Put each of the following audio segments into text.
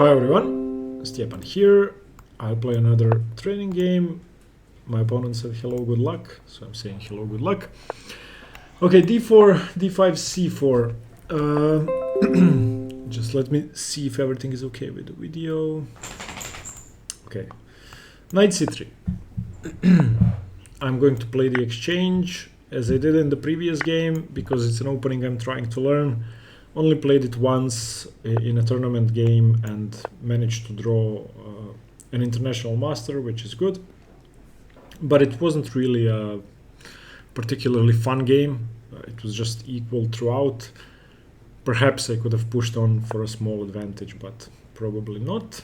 Hi everyone, Stepan here. I'll play another training game. My opponent said hello, good luck, so I'm saying hello, good luck. Okay, d4, d5, c4. Just let me see if everything is okay with the video. Okay, knight c3. I'm going to play the exchange as I did in the previous game because it's an opening I'm trying to learn. Only played it once in a tournament game and managed to draw an international master, which is good. But it wasn't really a particularly fun game. It was just equal throughout. Perhaps I could have pushed on for a small advantage, but probably not.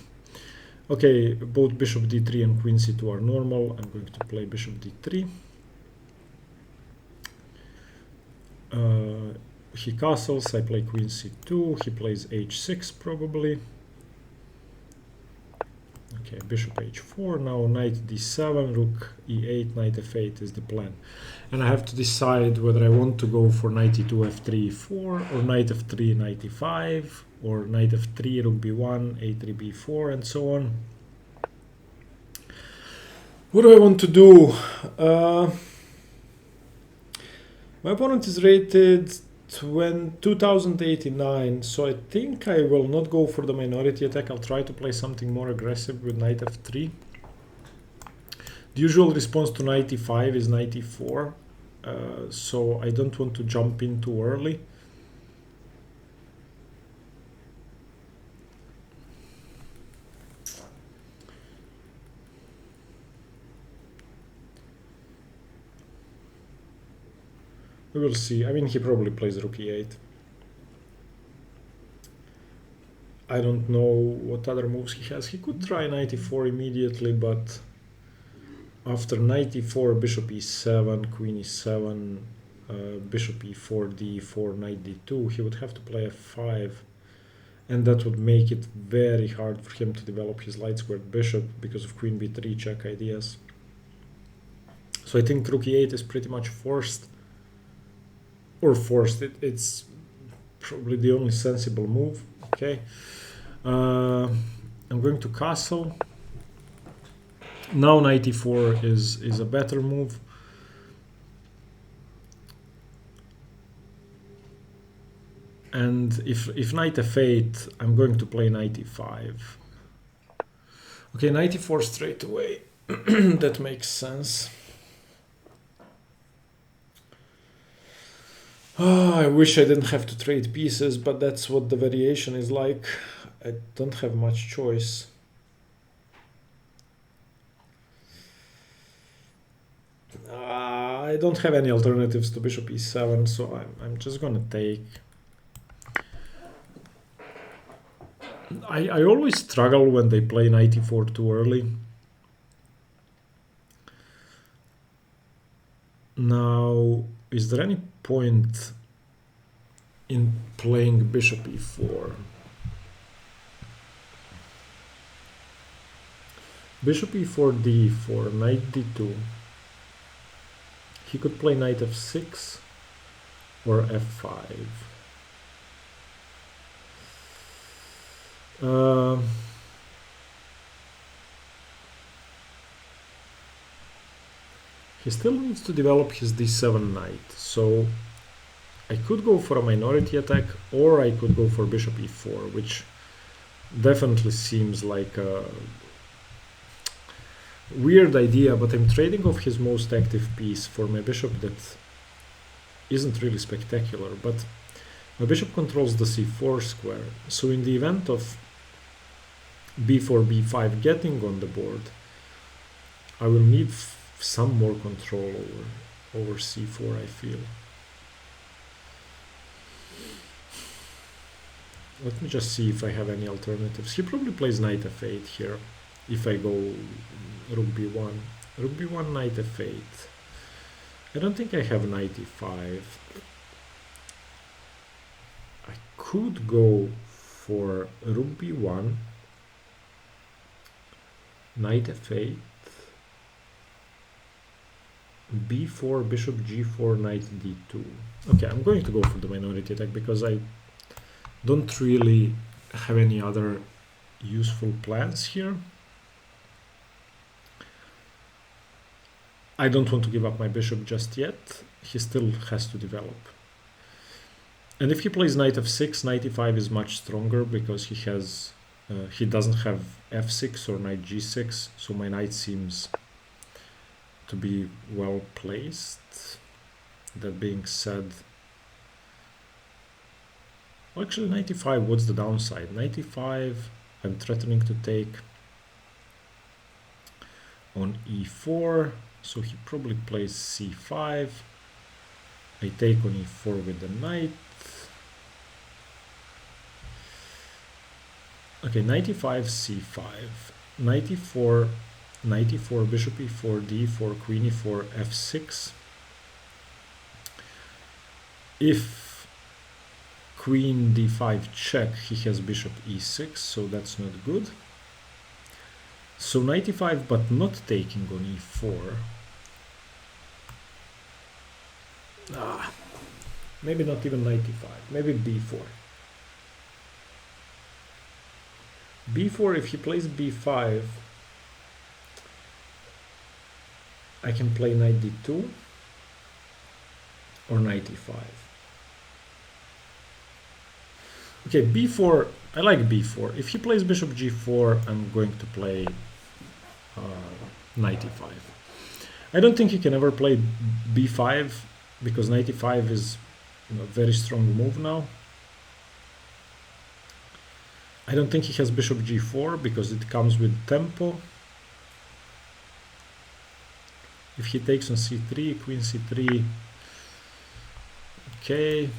Okay, both bishop d3 and queen c2 are normal. I'm going to play bishop d3. He castles, I play queen c2, he plays h6 probably. Okay, bishop h4, now knight d7, rook e8, knight f8 is the plan. And I have to decide whether I want to go for knight e2, f3, e4, or knight f3, knight e5, or knight f3, rook b1, a3, b4, and so on. What do I want to do? My opponent is rated 2089, so I think I will not go for the minority attack. I'll try to play something more aggressive with knight f3. The usual response to knight e5 is knight e4, so I don't want to jump in too early. We will see. I mean, he probably plays rook e8. I don't know what other moves he has. He could try knight e4 immediately, but after knight e4, bishop e7, queen e7, bishop e4, d4, knight d2, he would have to play f5. And that would make it very hard for him to develop his light squared bishop because of queen b3 check ideas. So I think rook e8 is pretty much forced. Or forced, it's probably the only sensible move. Okay, I'm going to castle. Now knight e4 is a better move. And if knight f8, I'm going to play knight e5. Okay, knight e4 straight away. That makes sense. Oh, I wish I didn't have to trade pieces, but that's what the variation is like. I don't have much choice. I don't have any alternatives to bishop e7, so I'm just gonna take. I always struggle when they play knight e4 too early. Now, is there any point in playing bishop e4? Bishop e4, d4, knight d2. He could play knight f6 or f5. He still needs to develop his d7 knight, so I could go for a minority attack, or I could go for bishop e4, which definitely seems like a weird idea, but I'm trading off his most active piece for my bishop that isn't really spectacular, but my bishop controls the c4 square, so in the event of b4, b5 getting on the board, I will need some more control over c4, I feel. Let me just see if I have any alternatives. He probably plays knight f8 here, if I go rook b1. Rook b1, knight f8. I don't think I have knight e5. I could go for rook b1, knight f8, b4, bishop g4, knight d2. Okay, I'm going to go for the minority attack because I don't really have any other useful plans here. I don't want to give up my bishop just yet. He still has to develop. And if he plays knight f6, knight e5 is much stronger because he doesn't have f6 or knight g6, so my knight seems to be well placed. That being said, well, actually knight e5, what's the downside? Knight e5, I'm threatening to take on e4, so he probably plays c5. I take on e4 with the knight. Okay, knight e5, c5, knight e4, bishop e4, d4, queen e4, f6. If queen d5 check, he has bishop e6, so that's not good. So knight e5, but not taking on e4. Maybe not even knight e5, maybe b4. b4, if he plays b5, I can play knight d2 or knight e5. Okay, b4, I like b4. If he plays bishop g4, I'm going to play knight e5. I don't think he can ever play b5 because knight e5 is a very strong move now. I don't think he has bishop g4 because it comes with tempo. If he takes on c3, queen c3, okay.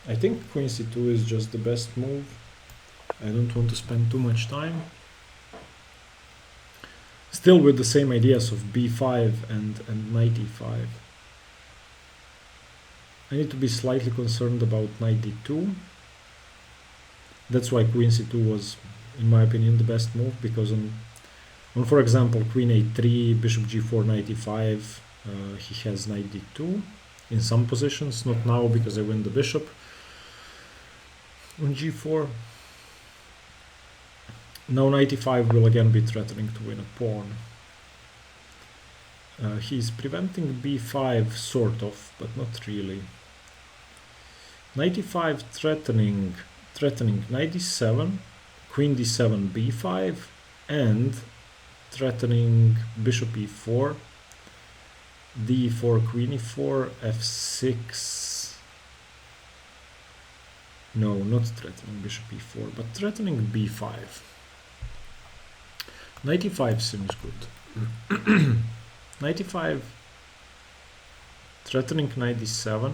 I think queen c2 is just the best move. I don't want to spend too much time. Still with the same ideas of b5 and knight e5. I need to be slightly concerned about knight d2. That's why queen c2 was, in my opinion, the best move, because on for example, queen a3, bishop g4, knight e5, he has knight d2 in some positions, not now because I win the bishop on g4. Now knight e5 will again be threatening to win a pawn. He's preventing b5 sort of, but not really. Knight e5 threatening knight d7, queen d7, b5, and threatening bishop e4, d4, queen e4, f6. No, not threatening bishop e4, but threatening b5. Knight e5 seems good. Knight e5, threatening knight d7,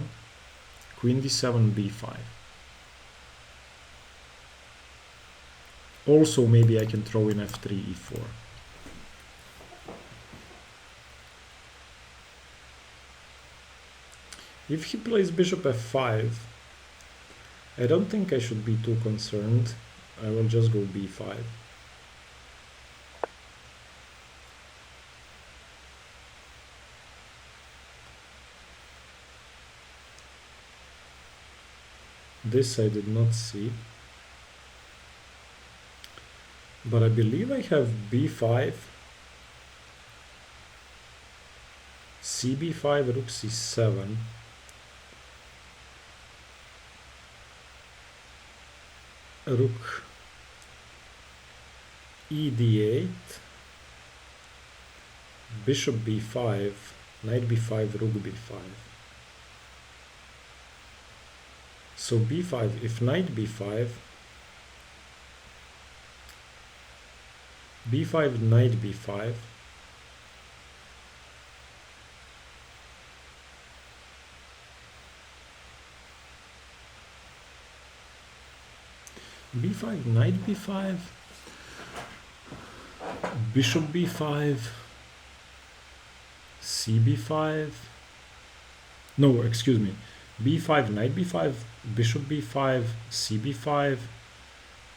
queen d7, b5. Also, maybe I can throw in f3, e4. If he plays bishop f5, I don't think I should be too concerned. I will just go b5. This I did not see. But I believe I have b5, cb5, rook c7, rook e d8, bishop b5, knight b5, rook b5. So b5, if knight b5, b5, knight b5, b5, knight b5, bishop b5, cb5, no, excuse me, b5, knight b5, bishop b5, cb5,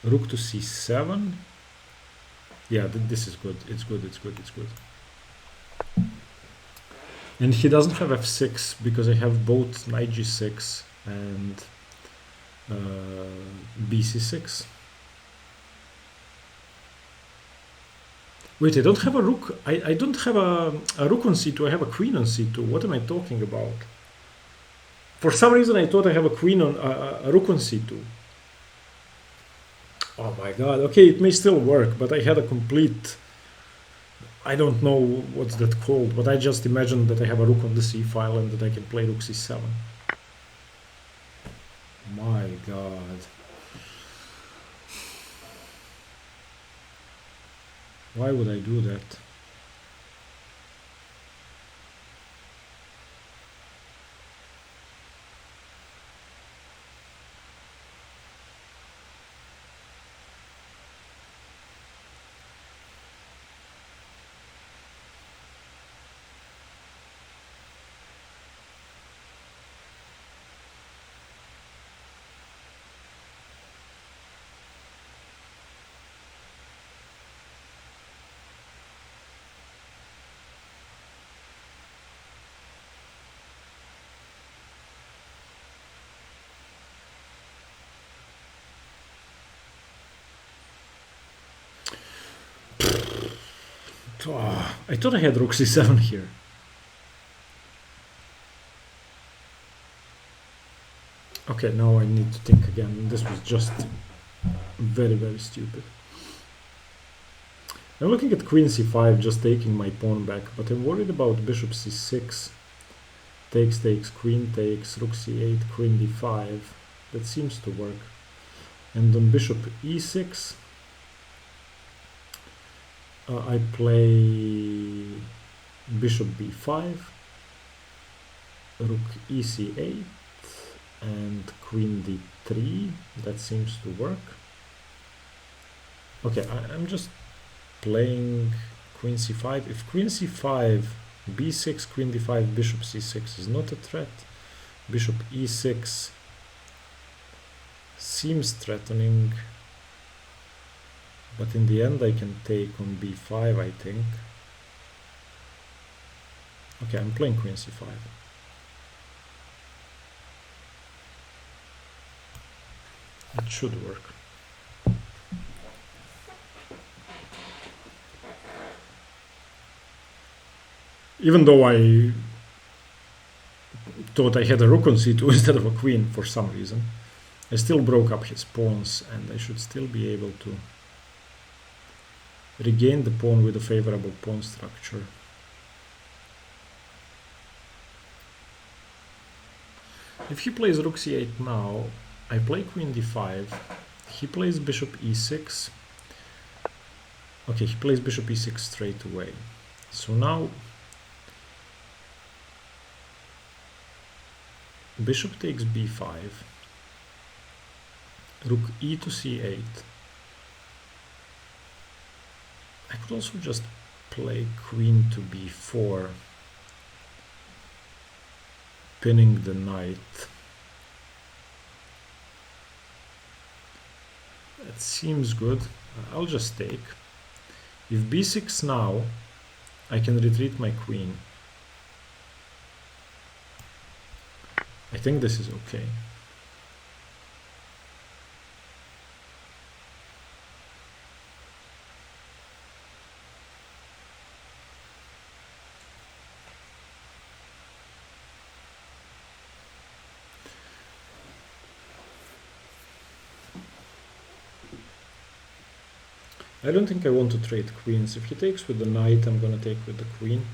rook to c7, Yeah, this is good. It's good. It's good. It's good. And he doesn't have f6 because I have both knight g6 and bc6. Wait, I don't have a rook. I don't have a rook on c2. I have a queen on c2. What am I talking about? For some reason, I thought I have a queen on a rook on c2. Oh my god. Okay, it may still work, but I had a complete. I don't know what's that called, but I just imagined that I have a rook on the c file and that I can play rook c7. My god. Why would I do that? Oh, I thought I had rook c7 here. Okay, now I need to think again. This was just very, very stupid. I'm looking at queen c5, just taking my pawn back, but I'm worried about bishop c6. Takes, queen takes, rook c8, queen d5. That seems to work. And on bishop e6, I play bishop b5, rook ec8, and queen d3. That seems to work. Okay, I'm just playing queen c5. If queen c5, b6, queen d5, bishop c6 is not a threat, bishop e6 seems threatening, but in the end I can take on b5, I think. Okay, I'm playing queen c5. It should work. Even though I thought I had a rook on c2 instead of a queen for some reason, I still broke up his pawns, and I should still be able to regain the pawn with a favorable pawn structure. If he plays rook c8 now, I play queen d5, he plays bishop e6. Okay, he plays bishop e6 straight away. So now bishop takes b5, rook e to c8. I could also just play queen to b4, pinning the knight. That seems good. I'll just take. If b6 now, I can retreat my queen. I think this is okay. I don't think I want to trade queens. If he takes with the knight, I'm gonna take with the queen.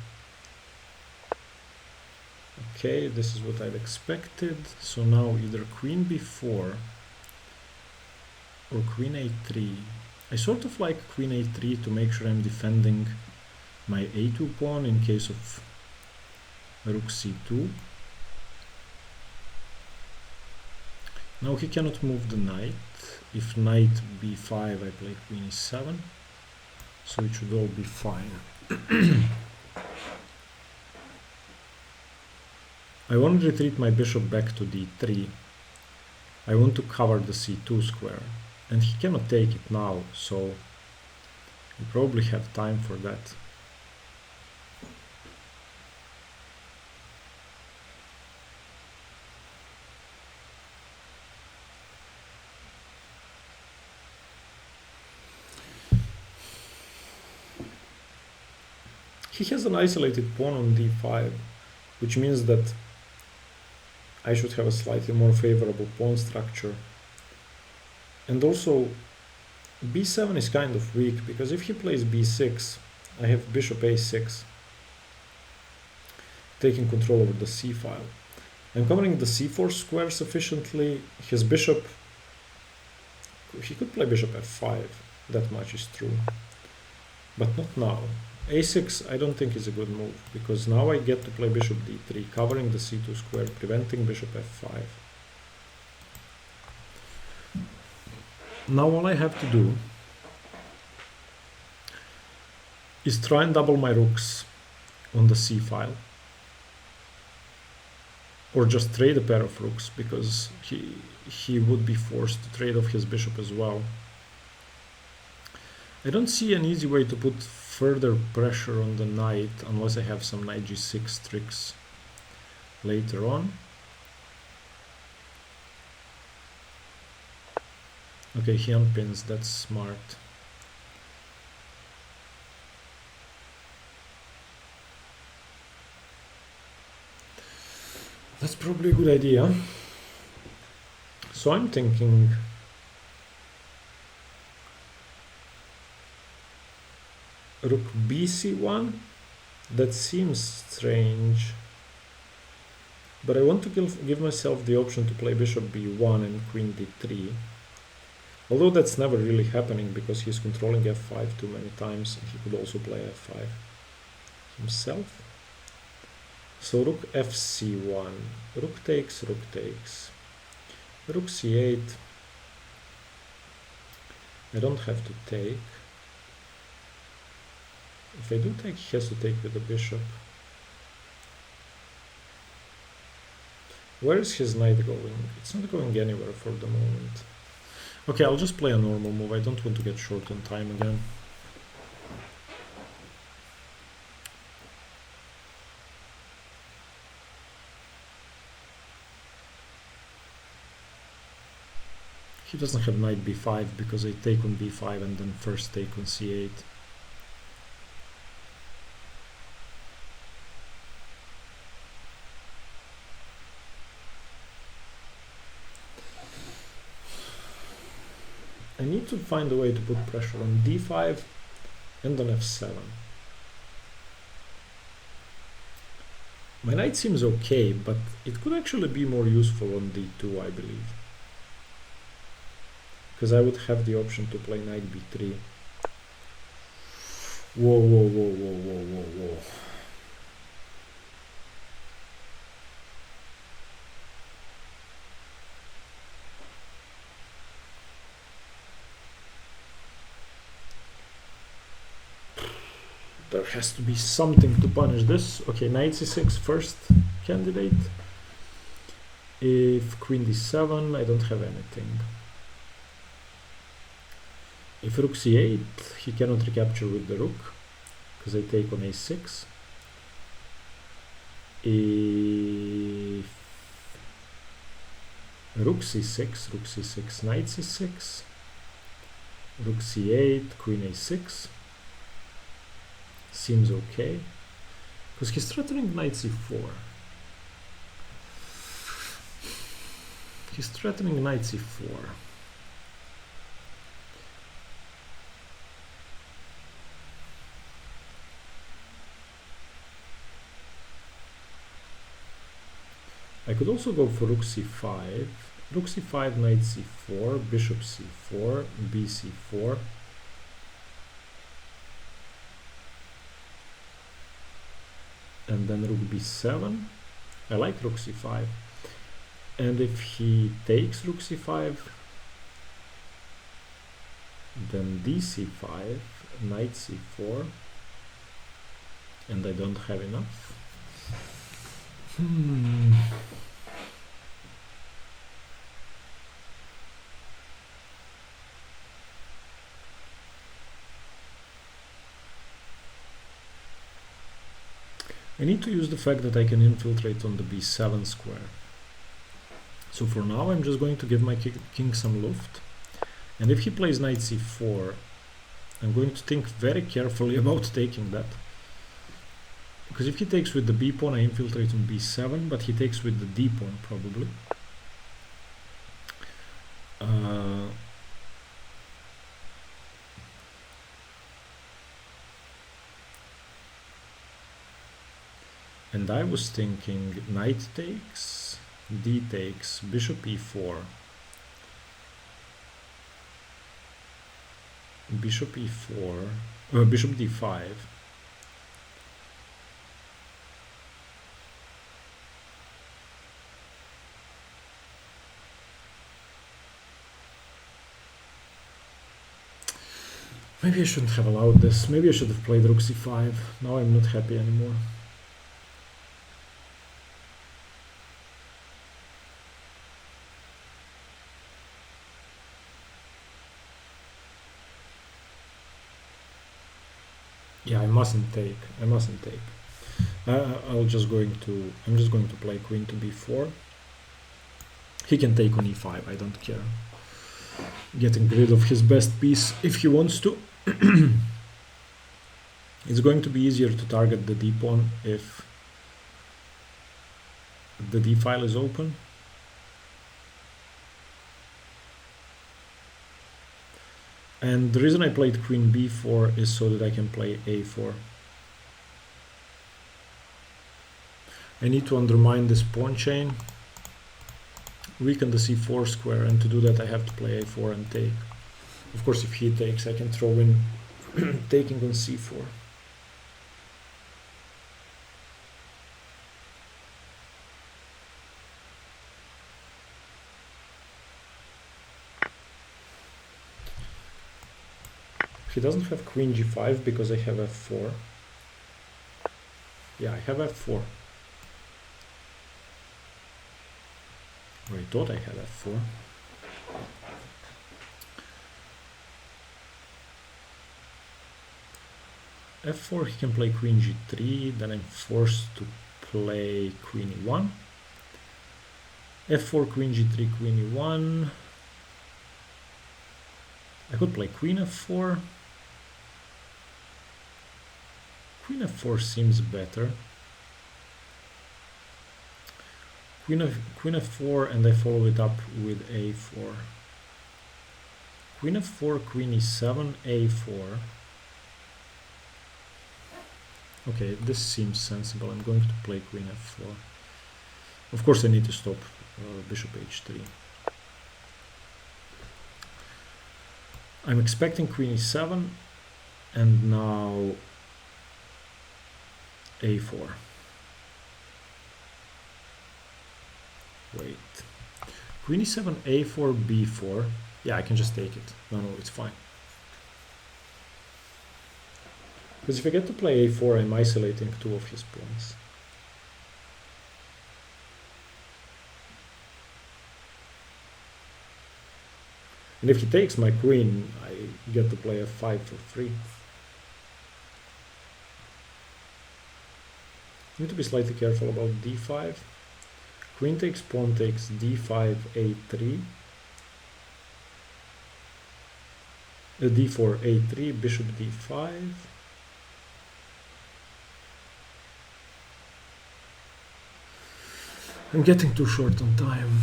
Okay, this is what I've expected. So now either queen b4 or queen a3. I sort of like queen a3 to make sure I'm defending my a2 pawn in case of rook c2. Now he cannot move the knight. If knight b5, I play queen e7. So it should all be fine. I want to retreat my bishop back to d3. I want to cover the c2 square. And he cannot take it now, so You probably have time for that. He has an isolated pawn on d5, which means that I should have a slightly more favorable pawn structure. And also, b7 is kind of weak, because if he plays b6, I have bishop a6, taking control over the c file. I'm covering the c4 square sufficiently. His bishop, he could play bishop f5, that much is true. But not now. a6 I don't think is a good move, because now I get to play bishop d3, covering the c2 square, preventing bishop f5. Now all I have to do is try and double my rooks on the c file. Or just trade a pair of rooks, because he would be forced to trade off his bishop as well. I don't see an easy way to put further pressure on the knight unless I have some knight g6 tricks later on. Okay, he unpins, that's smart. That's probably a good idea. So I'm thinking rook bc1. That seems strange, but I want to give myself the option to play bishop b1 and queen d3. Although that's never really happening, because he's controlling f5 too many times, and he could also play f5 himself. So rook fc1, rook takes, rook c8. I don't have to take. If I do take, he has to take with the bishop. Where is his knight going? It's not going anywhere for the moment. Okay, I'll just play a normal move. I don't want to get short on time again. He doesn't have knight b5 because I take on b5 and then first take on c8. I need to find a way to put pressure on d5 and on f7. My knight seems okay, but it could actually be more useful on d2, I believe. Because I would have the option to play knight b3. Whoa, whoa, whoa, whoa, whoa, whoa, whoa. There has to be something to punish this. Okay, knight c6 first candidate. If queen d7, I don't have anything. If rook c8, he cannot recapture with the rook, because I take on a6. If rook c6, knight c6, rook c8, queen a6. Seems okay, because he's threatening knight c4. He's threatening knight c4. I could also go for rook c5, knight c4, bishop c4, bc4. And then rook b7. I like rook c5. And if he takes rook c5, then dc5, knight c4, and I don't have enough. I need to use the fact that I can infiltrate on the b7 square. So for now I'm just going to give my king some luft, and if he plays knight c4, I'm going to think very carefully about taking that. Because if he takes with the b pawn, I infiltrate on b7, but he takes with the d pawn probably. And I was thinking knight takes, d takes, bishop e4, bishop e4, bishop d5. Maybe I shouldn't have allowed this. Maybe I should have played rook c5. Now I'm not happy anymore. Yeah, I mustn't take. I'm just going to play queen to b4. He can take on e5. I don't care. Getting rid of his best piece if he wants to. It's going to be easier to target the d pawn if the d file is open. And the reason I played queen b4 is so that I can play a4. I need to undermine this pawn chain, weaken the c4 square, and to do that I have to play a4 and take. Of course, if he takes, I can throw in taking on c4. He doesn't have queen g5 because I have f4. Yeah, I have f4. Or I thought I had f4. f4, he can play queen g3, then I'm forced to play queen e1. f4, queen g3, queen e1. I could play queen f4. Queen f4 seems better. Queen f4, and I follow it up with a4. Queen f4, queen e7, a4. Okay, this seems sensible. I'm going to play queen f4. Of course, I need to stop bishop h3. I'm expecting queen e7, and now a4. Wait. Queen e7, a4, b4. Yeah, I can just take it. No, it's fine. Because if I get to play a4, I'm isolating two of his pawns. And if he takes my queen, I get to play f5 for free. Need to be slightly careful about d5. Queen takes, pawn takes, d5, a3. D4, a3, bishop d5. I'm getting too short on time.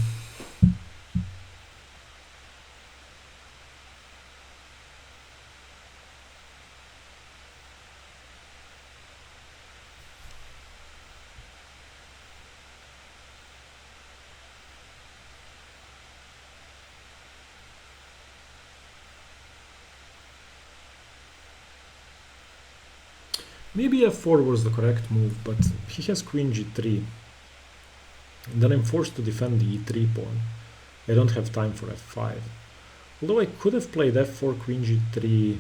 Maybe f4 was the correct move, but he has queen g3. And then I'm forced to defend the e3 pawn. I don't have time for f5. Although I could have played f4, queen g3,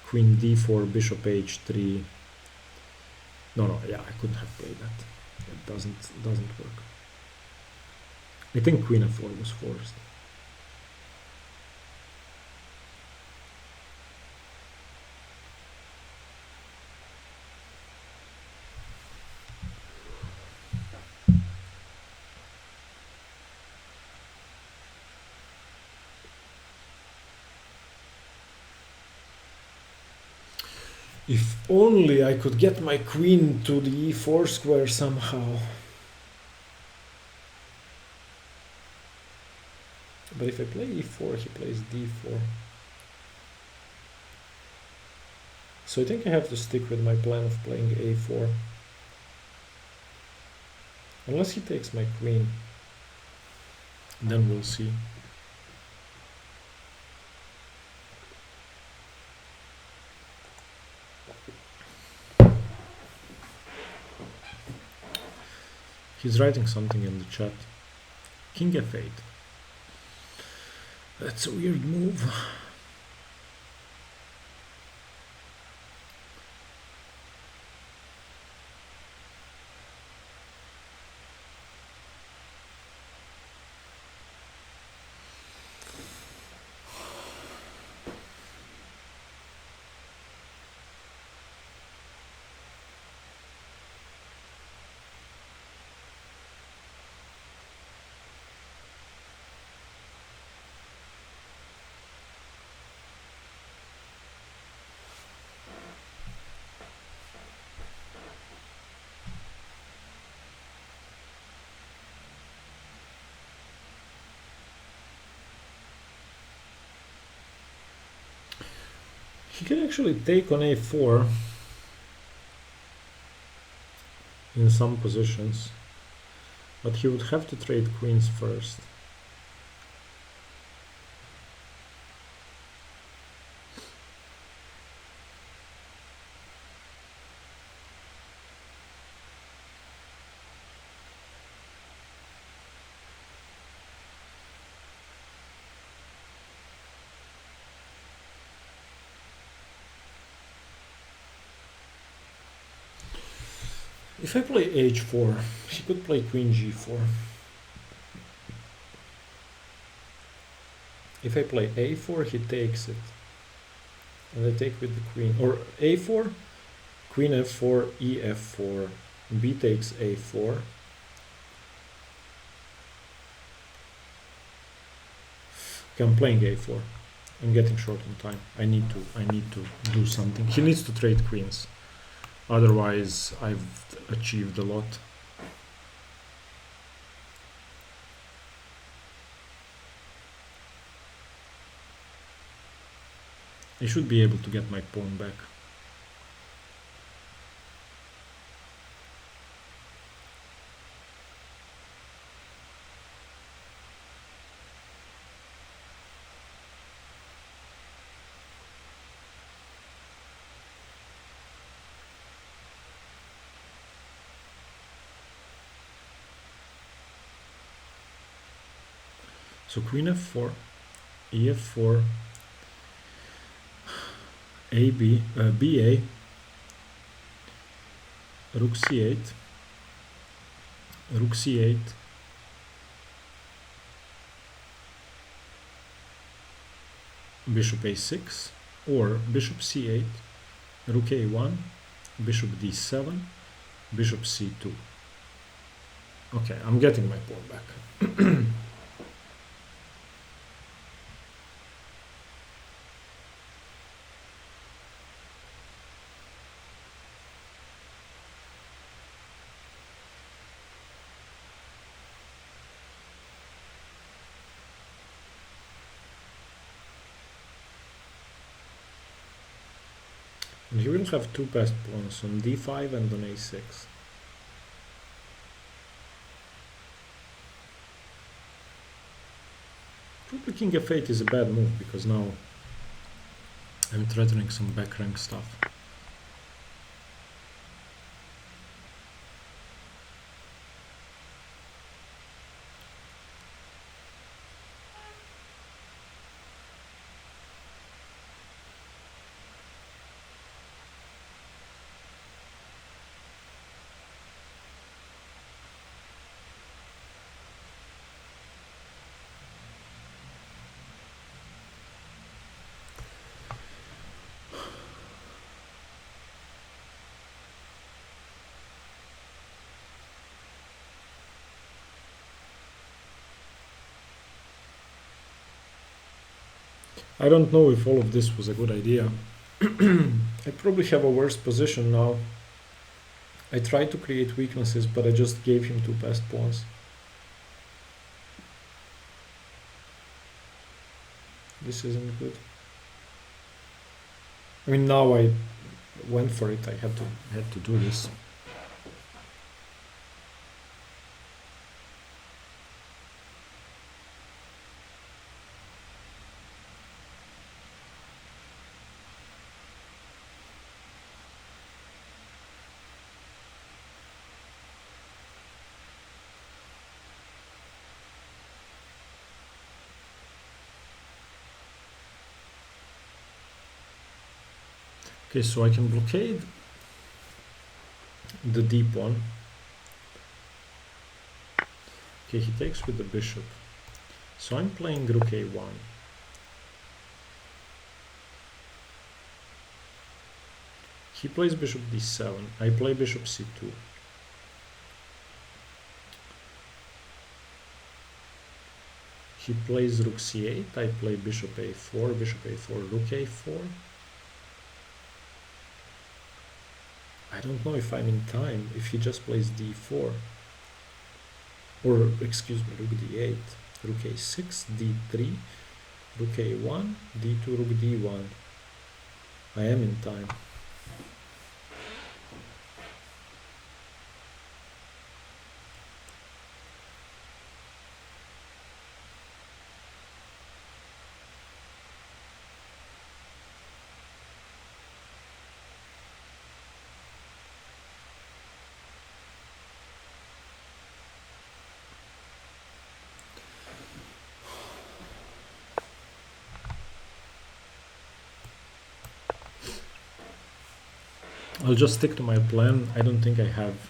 queen d4, bishop h3. No, yeah, I couldn't have played that. It doesn't work. I think queen f4 was forced. If only I could get my queen to the e4 square somehow. But if I play e4, he plays d4. So I think I have to stick with my plan of playing a4. Unless he takes my queen. Then we'll see. He's writing something in the chat. King f8. That's a weird move. He can actually take on a4 in some positions, but he would have to trade queens first. If I play h4, he could play queen g4. If I play a4, he takes it. And I take with the queen. Or a4, queen f4, e f4, b takes a4. Okay, I'm playing a4. I'm getting short on time. I need to do something. He needs to trade queens. Otherwise, I've achieved a lot. I should be able to get my pawn back. So queen f4, e f4, AB, BA, rook c8, rook c8, bishop a6, or bishop c8, rook a1, bishop d7, bishop c2. Okay, I'm getting my pawn back. And he will have two passed pawns on d5 and on a6. Probably king f8 is a bad move because now I'm threatening some back rank stuff. I don't know if all of this was a good idea. I probably have a worse position now. I tried to create weaknesses, but I just gave him 2 passed pawns. This isn't good. I mean, now I went for it. I had to do this. Okay, so I can blockade the deep one. Okay, he takes with the bishop. So I'm playing rook a1. He plays bishop d7. I play bishop c2. He plays rook c8. I play bishop a4, rook a4. I don't know if I'm in time, if he just plays d4. Or, excuse me, rook d8, rook a6, d3, rook a1, d2, rook d1. I am in time. I'll just stick to my plan. I don't think I have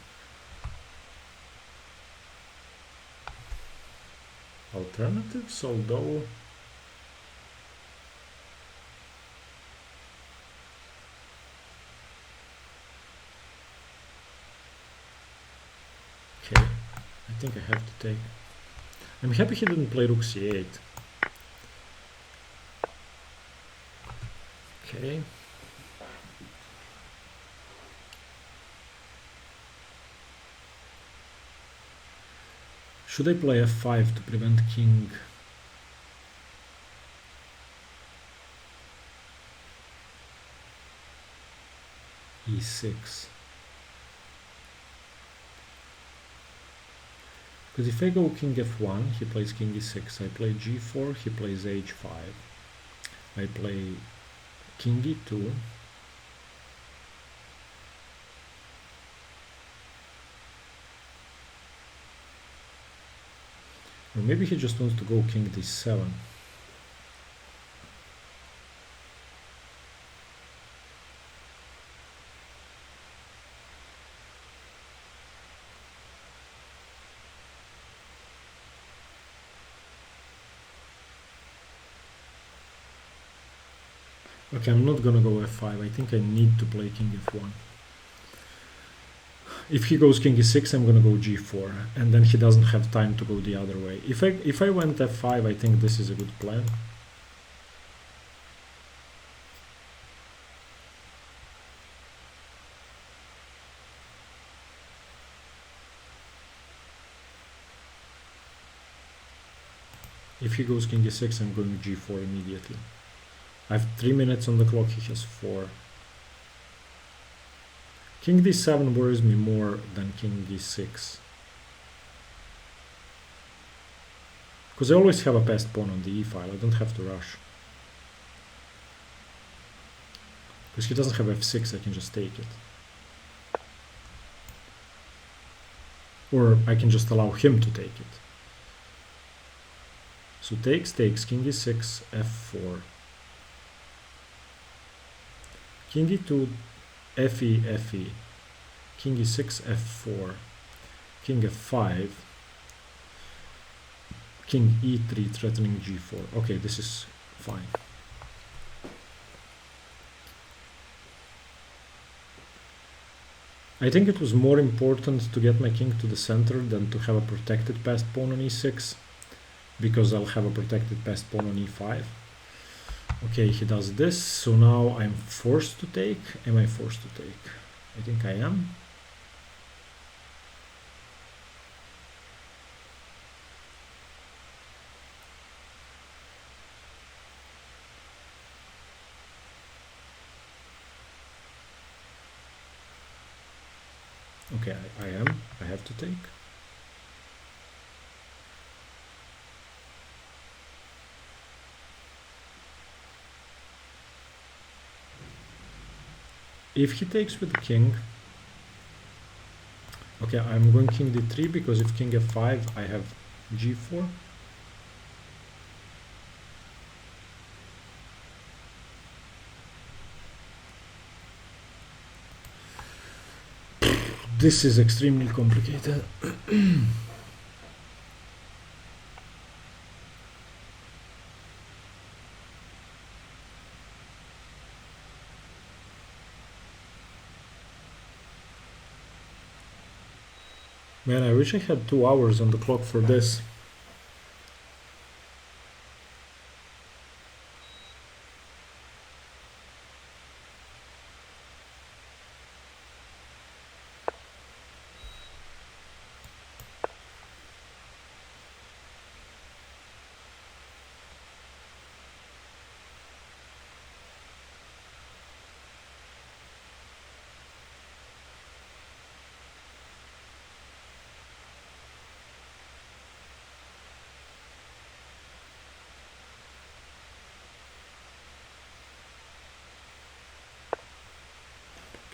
alternatives, although okay, I think I have to take. I'm happy he didn't play rook c8. Okay. Should I play f5 to prevent king? e6. Because if I go king f1, he plays king e6. I play g4, he plays h5. I play king e2. Or maybe he just wants to go king d7. Okay, I'm not gonna go f5. I think I need to play king f1. If he goes king e6, I'm gonna go g4, and then he doesn't have time to go the other way. If I went f5, I think this is a good plan. If he goes king e6, I'm going g4 immediately. I have 3 minutes on the clock, he has 4. King d7 worries me more than king d6. Because I always have a passed pawn on the e file, I don't have to rush. Because he doesn't have f6, I can just take it. Or I can just allow him to take it. So takes, king e6, f4. King e2, fe, fe. King e6, f4. King f5. King e3 threatening g4. Okay, this is fine. I think it was more important to get my king to the center than to have a protected passed pawn on e6, because I'll have a protected passed pawn on e5. Okay, he does this, so now I'm forced to take. Am I forced to take? I think I am. Okay, I am. I have to take. If he takes with the king, okay, I'm going king d3 because if king f5, I have g4. This is extremely complicated. Man, I wish I had 2 hours on the clock for this.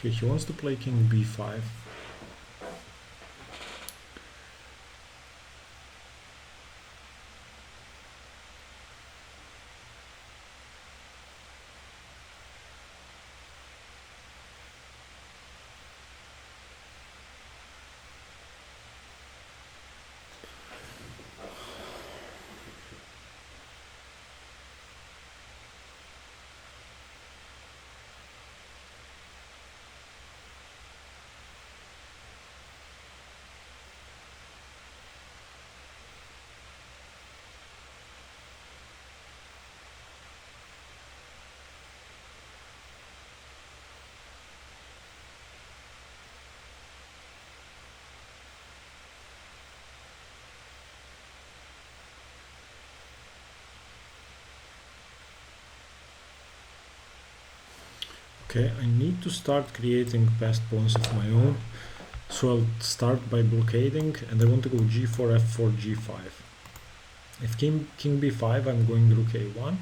Okay, he wants to play king b5. Okay, I need to start creating passed pawns of my own. So I'll start by blockading, and I want to go g4, f4, g5. If king b5, I'm going rook a1.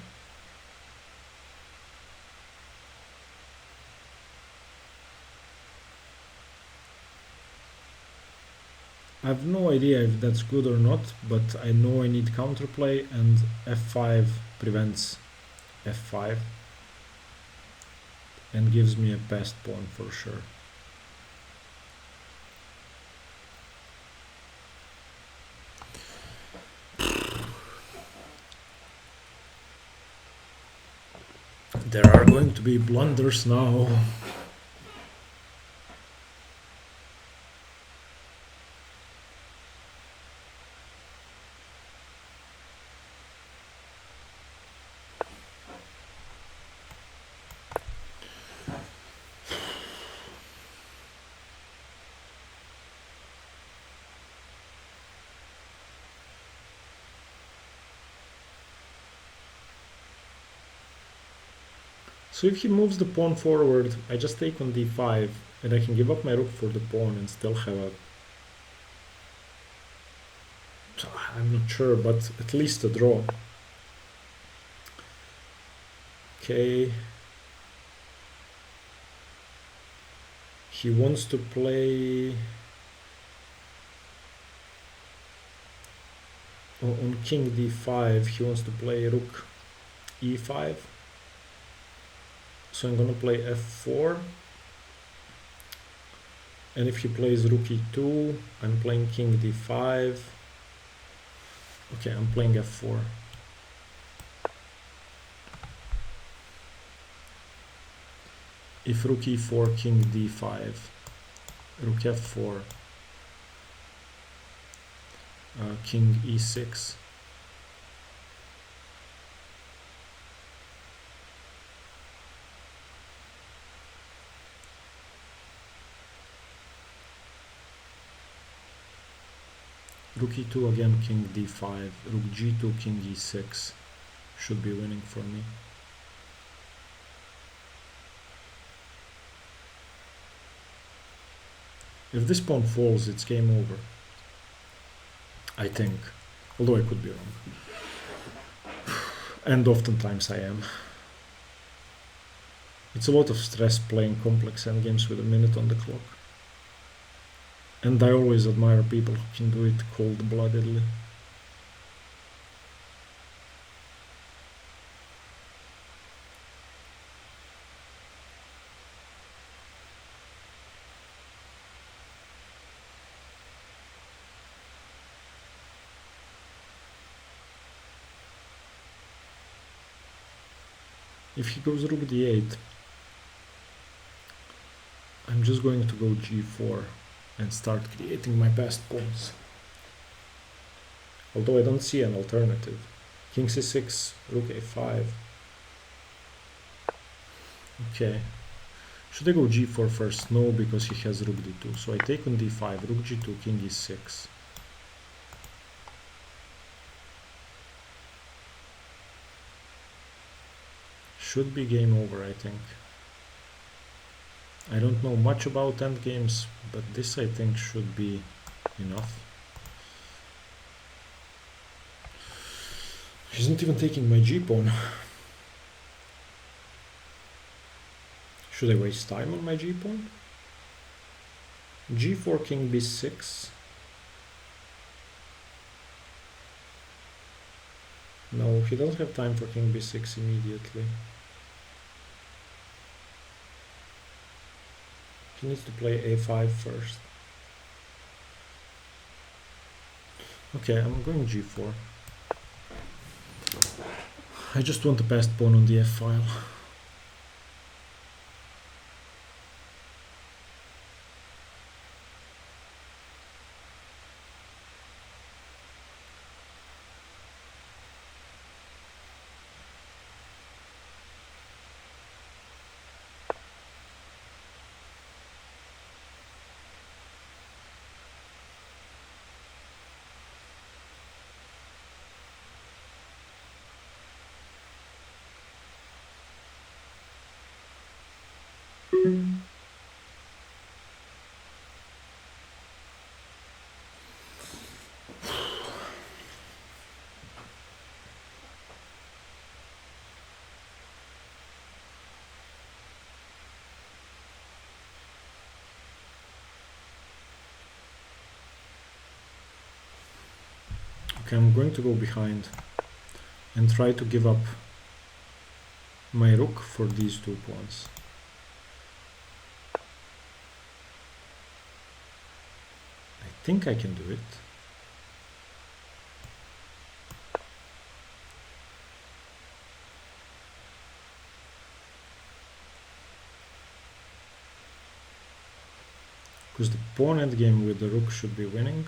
I have no idea if that's good or not, but I know I need counterplay, and f5 prevents f5 and gives me a passed pawn for sure. There are going to be blunders now. So if he moves the pawn forward, I just take on d5, and I can give up my rook for the pawn and still have a... I'm not sure, but at least a draw. Okay. He wants to play... On king d5, he wants to play rook e5. So I'm gonna play f4. And if he plays rook e2, I'm playing king d5. Okay, I'm playing f4. If rook e4, king d5, rook f4, king e6. Rook e2 again, king d5, rook g2, king e6 should be winning for me. If this pawn falls, it's game over, I think, although I could be wrong. And oftentimes I am. It's a lot of stress playing complex endgames with a minute on the clock. And I always admire people who can do it cold-bloodedly. If he goes rook d8, I'm just going to go g4 and start creating my best pawns. Although I don't see an alternative. King c6, rook a5. Okay. Should I go g4 first? No, because he has rook d2. So I take on d5, rook g2, king e6. Should be game over, I think. I don't know much about endgames, but this I think should be enough. He's not even taking my g-pawn. Should I waste time on my g-pawn? g4, king b6. No, he doesn't have time for king b6 immediately. He needs to play a5 first. Okay, I'm going g4. I just want the passed pawn on the f file. Okay, I'm going to go behind and try to give up my rook for these two pawns. I think I can do it. Because the pawn endgame with the rook should be winning.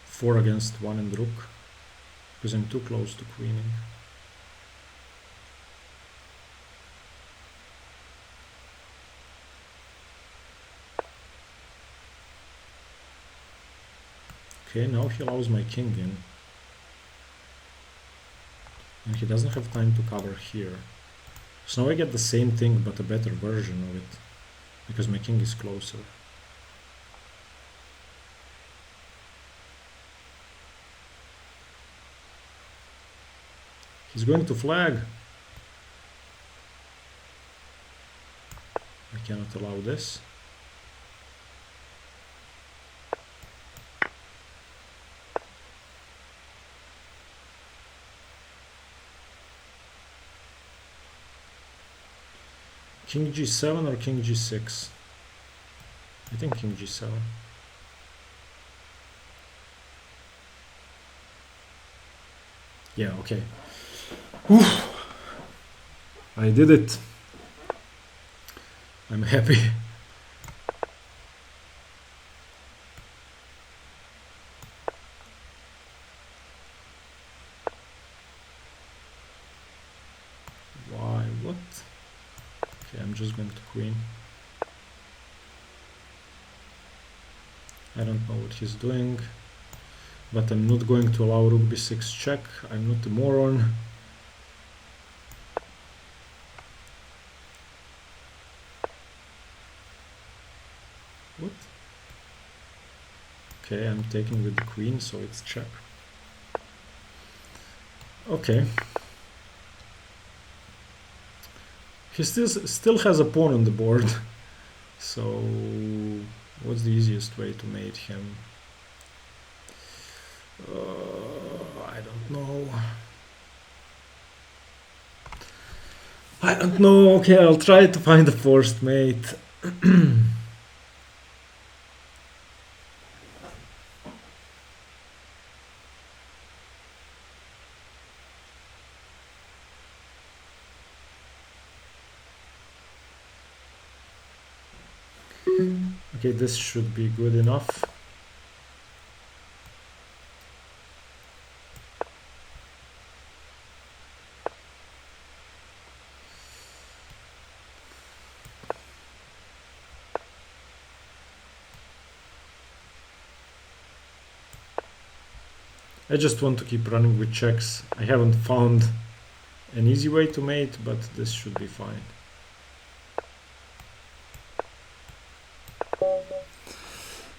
4 against 1 and rook, because I'm too close to queening. Okay, now he allows my king in. And he doesn't have time to cover here. So now I get the same thing, but a better version of it, because my king is closer. He's going to flag. I cannot allow this. King g7 or king g6? I think king g7. Yeah, okay. Oof. I did it. I'm happy. Why? What? Okay, I'm just going to queen. I don't know what he's doing, but I'm not going to allow rook b6 check. I'm not a moron. What? Okay, I'm taking with the queen, so it's check. Okay. He still has a pawn on the board. So what's the easiest way to mate him? I don't know. I don't know. Okay, I'll try to find a forced mate. Okay, this should be good enough. I just want to keep running with checks. I haven't found an easy way to mate, but this should be fine.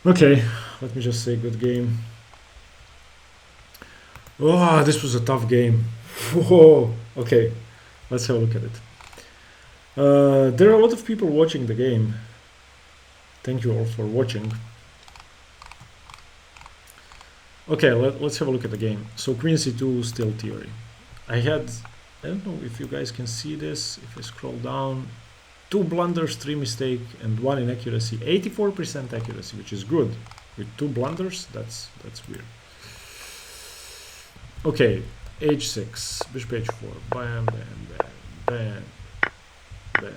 Okay, let me just say good game. Oh, this was a tough game. Whoa. Okay, let's have a look at it. There are a lot of people watching the game. Thank you all for watching. Okay, let's have a look at the game. So Queen c2 still theory. I don't know if you guys can see this. If I scroll down, 2 blunders, 3 mistake, and 1 inaccuracy. 84% accuracy, which is good. With 2 blunders, that's weird. Okay, h6, bishop h4, bam, bam, bam, bam, bam.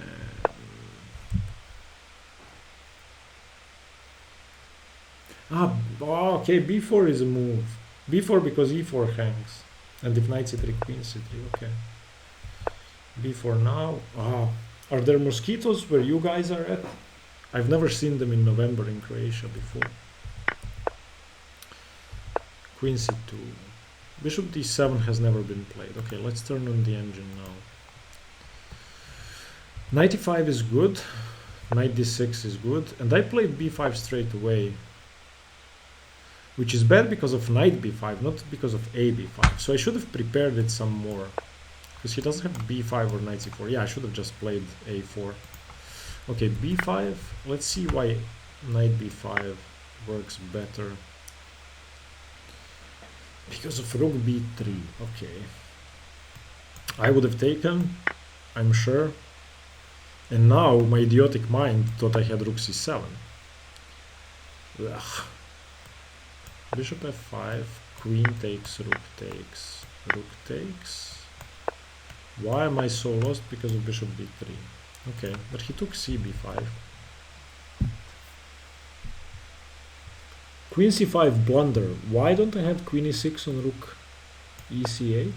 Okay, b4 is a move. b4 because e4 hangs. And if knight c3, queen c3, okay. b4 now. Are there mosquitoes where you guys are at? I've never seen them in November in Croatia before. Queen c2. Bishop d7 has never been played. Okay, let's turn on the engine now. Knight e5 is good. Knight d6 is good. And I played b5 straight away. Which is bad because of knight b5, not because of a b5. So I should have prepared it some more. Because he doesn't have b5 or knight c4. Yeah, I should have just played a4. Okay, b5. Let's see why knight b5 works better. Because of rook b3. Okay. I would have taken, I'm sure. And now my idiotic mind thought I had rook c7. Ugh. Bishop f5, queen takes, rook takes, rook takes. Why am I so lost? Because of bishop b3. Okay, but he took c b5. Queen c5 blunder. Why don't I have queen e6 on rook ec8?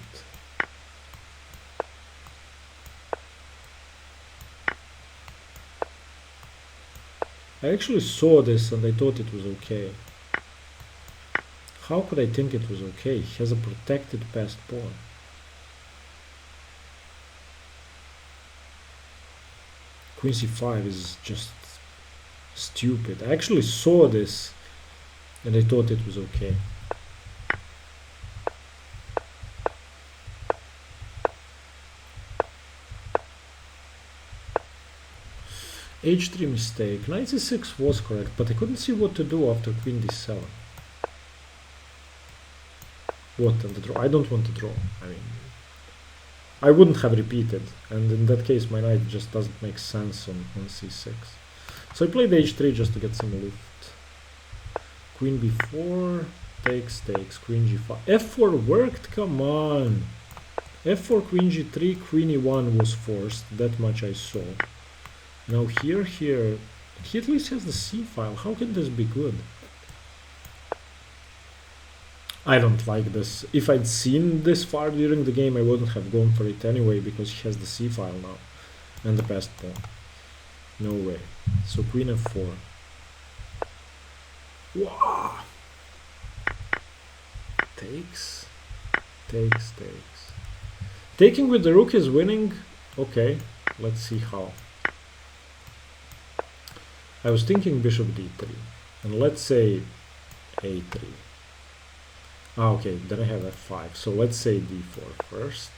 I actually saw this and I thought it was okay. How could I think it was okay? He has a protected passed pawn. Queen c5 is just stupid. I actually saw this and I thought it was okay. h3 mistake. Knight c6 was correct, but I couldn't see what to do after queen d7. What, and the draw? I don't want to draw. I mean, I wouldn't have repeated, and in that case my knight just doesn't make sense on c6. So I played h3 just to get some lift. Queen b4, takes, queen g5. f4 worked, come on! f4, queen g3, queen e1 was forced, that much I saw. Now here, he at least has the c file. How can this be good? I don't like this. If I'd seen this far during the game, I wouldn't have gone for it anyway, because he has the c file now. And the passed pawn. No way. So queen f4. Wow. Takes. Taking with the rook is winning. Okay, let's see how. I was thinking bishop d3, and let's say a3. Ah, okay, then I have f5, so let's say d4 first.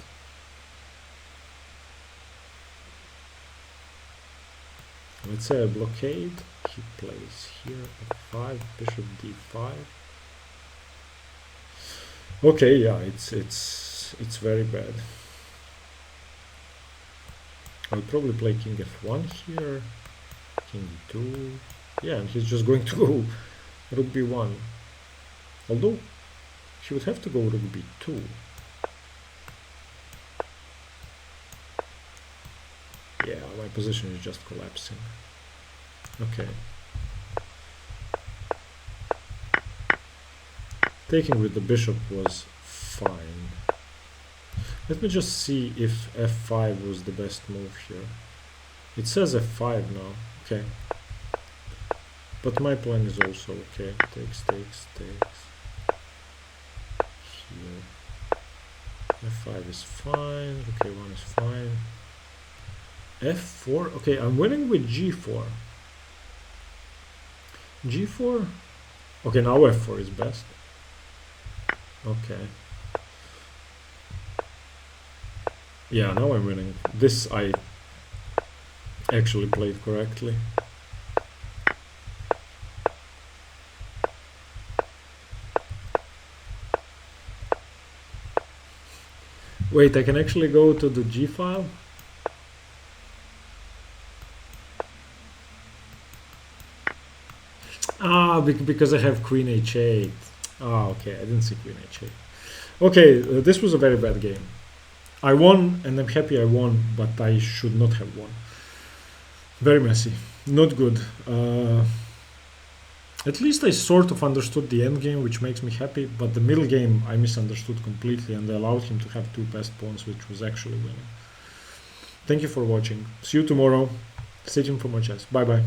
Let's say I blockade, he plays here f5, bishop d5. Okay, yeah, it's very bad. I'll probably play king f1 here, king d2. Yeah, and he's just going to go rook b1. Although he would have to go rook b2. Yeah, my position is just collapsing. Okay. Taking with the bishop was fine. Let me just see if f5 was the best move here. It says f5 now. Okay. But my plan is also okay. Takes. Here. f5 is fine. Okay, one is fine. f4. Okay, I'm winning with g4. g4. Okay, now f4 is best. Okay. Yeah, now I'm winning. This I actually played correctly. Wait, I can actually go to the G file? Ah, because I have queen h8. Ah, okay, I didn't see queen h8. Okay, this was a very bad game. I won, and I'm happy I won, but I should not have won. Very messy. Not good. At least I sort of understood the end game, which makes me happy, but the middle game I misunderstood completely, and I allowed him to have two passed pawns, which was actually winning. Thank you for watching. See you tomorrow. Stay tuned for more chess. Bye bye.